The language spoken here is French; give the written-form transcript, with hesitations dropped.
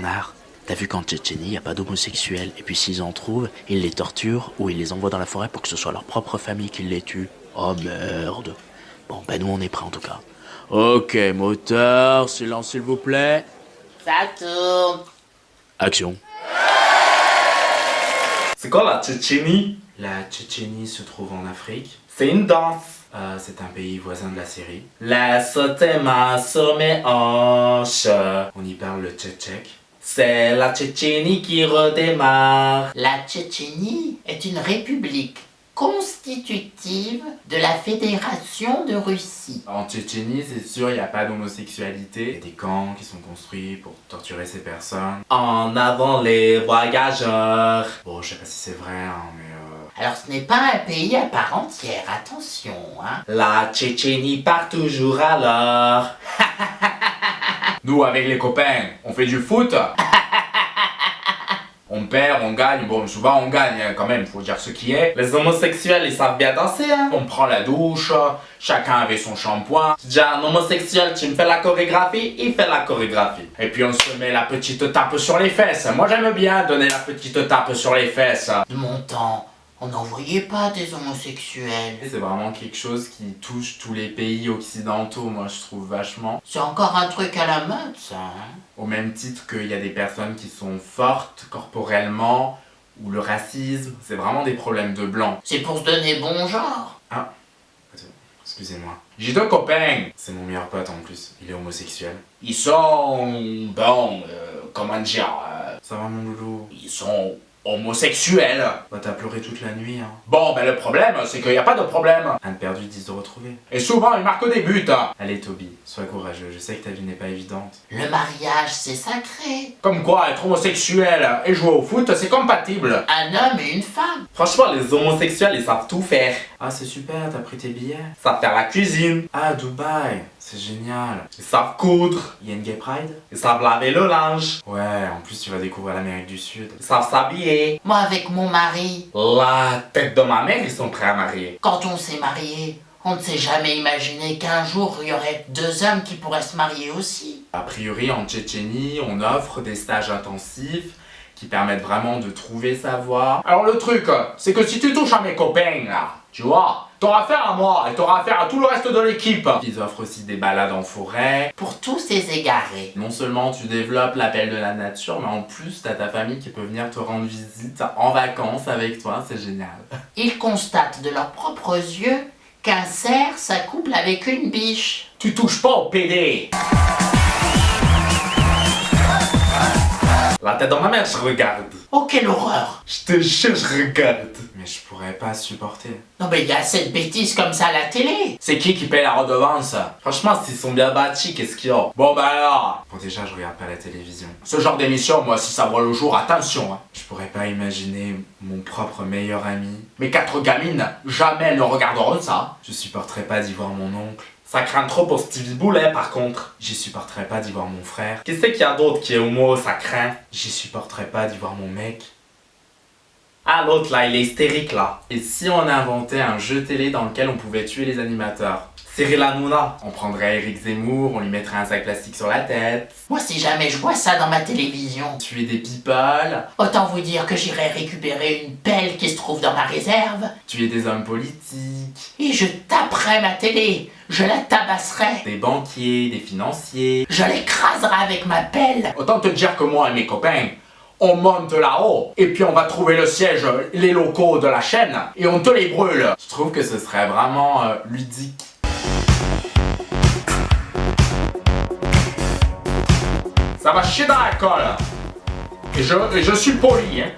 Bernard, t'as vu qu'en Tchétchénie, y a pas d'homosexuels, et puis s'ils en trouvent, ils les torturent ou ils les envoient dans la forêt pour que ce soit leur propre famille qui les tue. Oh merde. Bon, ben nous on est prêts en tout cas. Ok, moteur, silence s'il vous plaît. Ça tourne. Action. C'est quoi la Tchétchénie? La Tchétchénie se trouve en Afrique. C'est une danse. C'est un pays voisin de la Syrie. Laisse tes mains sur mes hanches. On y parle le tchétchèque. C'est la Tchétchénie qui redémarre. La Tchétchénie est une république constitutive de la Fédération de Russie. En Tchétchénie, c'est sûr, il n'y a pas d'homosexualité. Il y a des camps qui sont construits pour torturer ces personnes. En avant les voyageurs. Bon, je sais pas si c'est vrai, hein, mais Alors ce n'est pas un pays à part entière, attention, hein. La Tchétchénie part toujours alors. Nous, avec les copains, on fait du foot. On perd, on gagne. Bon, souvent on gagne hein, quand même, faut dire ce qui est. Les homosexuels, ils savent bien danser, hein. On prend la douche, chacun avec son shampoing. Déjà, un homosexuel, tu me fais la chorégraphie, il fait la chorégraphie. Et puis on se met la petite tape sur les fesses. Moi j'aime bien donner la petite tape sur les fesses. De mon temps, on n'en voyait pas des homosexuels. C'est vraiment quelque chose qui touche tous les pays occidentaux, moi je trouve vachement. C'est encore un truc à la mode, ça, hein. Au même titre qu'il y a des personnes qui sont fortes corporellement, ou le racisme, c'est vraiment des problèmes de blanc. C'est pour se donner bon genre. Ah, excusez-moi. J'ai deux copains. C'est mon meilleur pote en plus, il est homosexuel. Ils sont... bon, comment dire... Ça va mon loulou? Ils sont... homosexuels. Bah t'as pleuré toute la nuit hein. Bon ben le problème c'est qu'il n'y a pas de problème. Un de perdu, 10 de retrouvé. Et souvent il marque des buts. Allez Toby, sois courageux, je sais que ta vie n'est pas évidente. Le mariage, c'est sacré. Comme quoi être homosexuel et jouer au foot c'est compatible. Un homme et une femme. Franchement, les homosexuels, ils savent tout faire. Ah c'est super, t'as pris tes billets. Ils savent faire la cuisine. Ah Dubaï, c'est génial. Ils savent coudre. Il y a une gay pride? Ils savent laver le linge. Ouais, en plus tu vas découvrir l'Amérique du Sud. Ils savent s'habiller. Moi, avec mon mari, La tête de ma mère, ils sont prêts à marier. quand on s'est marié, on ne s'est jamais imaginé qu'un jour il y aurait deux hommes qui pourraient se marier aussi. A priori en Tchétchénie, on offre des stages intensifs qui permettent vraiment de trouver sa voie. Alors le truc, c'est que si tu touches à mes copains là, tu vois, t'auras affaire à moi et t'auras affaire à tout le reste de l'équipe. Ils offrent aussi des balades en forêt. Pour tous ces égarés. Non seulement tu développes l'appel de la nature, mais en plus t'as ta famille qui peut venir te rendre visite en vacances avec toi, c'est génial. Ils constatent de leurs propres yeux qu'un cerf s'accouple avec une biche. Tu touches pas au PD. La tête de ma mère, je regarde. Oh, quelle horreur! Je te jure, je regarde. Mais je pourrais pas supporter. Non mais il y a cette bêtise comme ça à la télé. C'est qui paie la redevance? Franchement, s'ils sont bien bâtis, qu'est-ce qu'il y a? Bon bah alors. Bon déjà je regarde pas la télévision. Ce genre d'émission, moi si ça voit le jour, attention hein. Je pourrais pas imaginer mon propre meilleur ami. Mes 4 gamines, jamais elles ne regarderont ça. Je supporterais pas d'y voir mon oncle. Ça craint trop pour Stevie Boulet, par contre. J'y supporterais pas d'y voir mon frère. Qui c'est qu'il y a d'autre qui est homo, ça craint? J'y supporterais pas d'y voir mon mec. Ah, l'autre là, il est hystérique là. Et si on inventait un jeu télé dans lequel on pouvait tuer les animateurs? Cyril Hanouna. On prendrait Eric Zemmour, on lui mettrait un sac plastique sur la tête. Moi si jamais je vois ça dans ma télévision, Tuer des people. autant vous dire que j'irai récupérer une pelle qui se trouve dans ma réserve Tuer des hommes politiques. et je taperai ma télé. Je la tabasserai. Des banquiers, des financiers. Je l'écraserai avec ma pelle. Autant te dire que moi et mes copains, on monte là-haut, et puis on va trouver le siège, les locaux de la chaîne, et on te les brûle. Je trouve que ce serait vraiment ludique. Ça va chier dans la colle. Et je suis poli, hein.